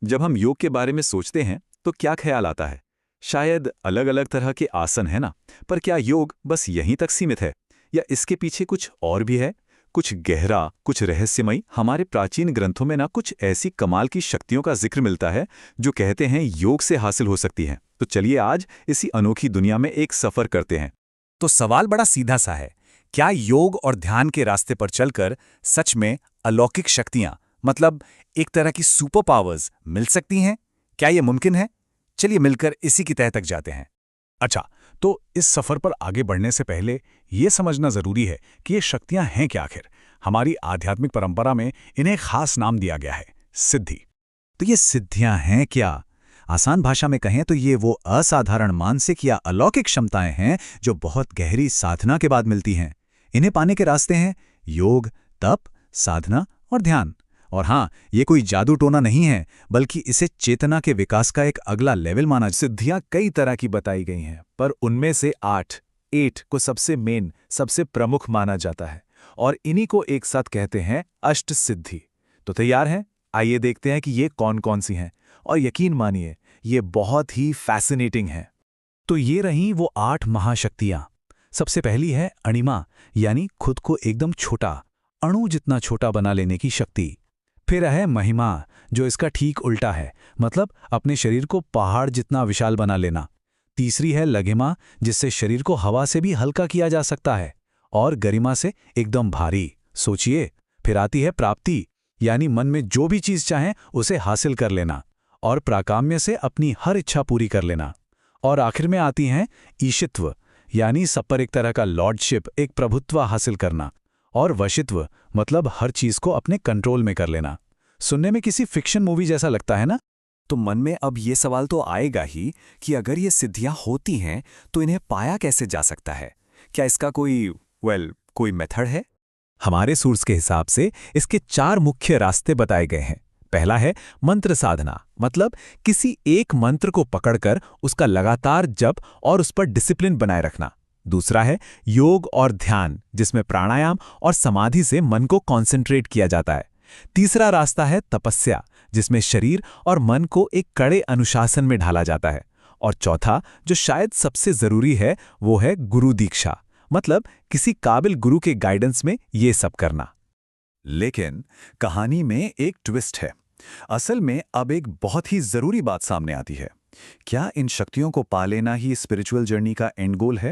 जब हम योग के बारे में सोचते हैं तो क्या ख्याल आता है? शायद अलग अलग तरह के आसन है ना। पर क्या योग बस यहीं तक सीमित है या इसके पीछे कुछ और भी है? कुछ गहरा, कुछ रहस्यमयी। हमारे प्राचीन ग्रंथों में ना कुछ ऐसी कमाल की शक्तियों का जिक्र मिलता है जो कहते हैं योग से हासिल हो सकती हैं। तो चलिए आज इसी अनोखी दुनिया में एक सफर करते हैं। तो सवाल बड़ा सीधा सा है। क्या योग और ध्यान के रास्ते पर चलकर सच में अलौकिक शक्तियां, मतलब एक तरह की सुपर पावर्स मिल सकती हैं? क्या यह मुमकिन है? चलिए मिलकर इसी की तह तक जाते हैं। अच्छा, तो इस सफर पर आगे बढ़ने से पहले यह समझना जरूरी है कि ये शक्तियां हैं क्या आखिर। हमारी आध्यात्मिक परंपरा में इन्हें खास नाम दिया गया है, सिद्धि। तो ये सिद्धियां हैं क्या? आसान भाषा में कहें तो ये वो असाधारण मानसिक या अलौकिक क्षमताएं हैं जो बहुत गहरी साधना के बाद मिलती हैं। इन्हें पाने के रास्ते हैं योग, तप, साधना और ध्यान। और हाँ, ये कोई जादू टोना नहीं है, बल्कि इसे चेतना के विकास का एक अगला लेवल माना। सिद्धियां कई तरह की बताई गई हैं, पर उनमें से 8 को सबसे मेन, सबसे प्रमुख माना जाता है और इन्हीं को एक साथ कहते हैं अष्ट सिद्धि। तो तैयार हैं? आइए देखते हैं कि ये कौन कौन सी हैं। और यकीन मानिए, ये बहुत ही फैसिनेटिंग है। तो ये रहीं वो 8 महाशक्तियां। सबसे पहली है अणिमा, यानी खुद को एकदम छोटा, अणु जितना छोटा बना लेने की शक्ति। फिर है महिमा, जो इसका ठीक उल्टा है, मतलब अपने शरीर को पहाड़ जितना विशाल बना लेना। तीसरी है लघिमा, जिससे शरीर को हवा से भी हल्का किया जा सकता है। और गरिमा से एकदम भारी, सोचिए। फिर आती है प्राप्ति, यानी मन में जो भी चीज चाहें उसे हासिल कर लेना। और प्राकाम्य से अपनी हर इच्छा पूरी कर लेना। और आखिर में आती हैं ईशित्व, यानी सब पर एक तरह का लॉर्डशिप, एक प्रभुत्व हासिल करना। और वशित्व, मतलब हर चीज को अपने कंट्रोल में कर लेना। सुनने में किसी फिक्शन मूवी जैसा लगता है ना? तो मन में अब ये सवाल तो आएगा ही कि अगर ये सिद्धियां होती हैं तो इन्हें पाया कैसे जा सकता है? क्या इसका कोई मेथड है? हमारे सोर्स के हिसाब से इसके 4 मुख्य रास्ते बताए गए हैं। पहला है मंत्र साधना, मतलब किसी एक मंत्र को पकड़कर उसका लगातार जप और उस पर डिसिप्लिन बनाए रखना। दूसरा है योग और ध्यान, जिसमें प्राणायाम और समाधि से मन को कॉन्सेंट्रेट किया जाता है। तीसरा रास्ता है तपस्या, जिसमें शरीर और मन को एक कड़े अनुशासन में ढाला जाता है। और चौथा, जो शायद सबसे जरूरी है, वो है गुरु दीक्षा, मतलब किसी काबिल गुरु के गाइडेंस में ये सब करना। लेकिन कहानी में एक ट्विस्ट है। असल में अब एक बहुत ही जरूरी बात सामने आती है। क्या इन शक्तियों को पा लेना ही स्पिरिचुअल जर्नी का एंड गोल है?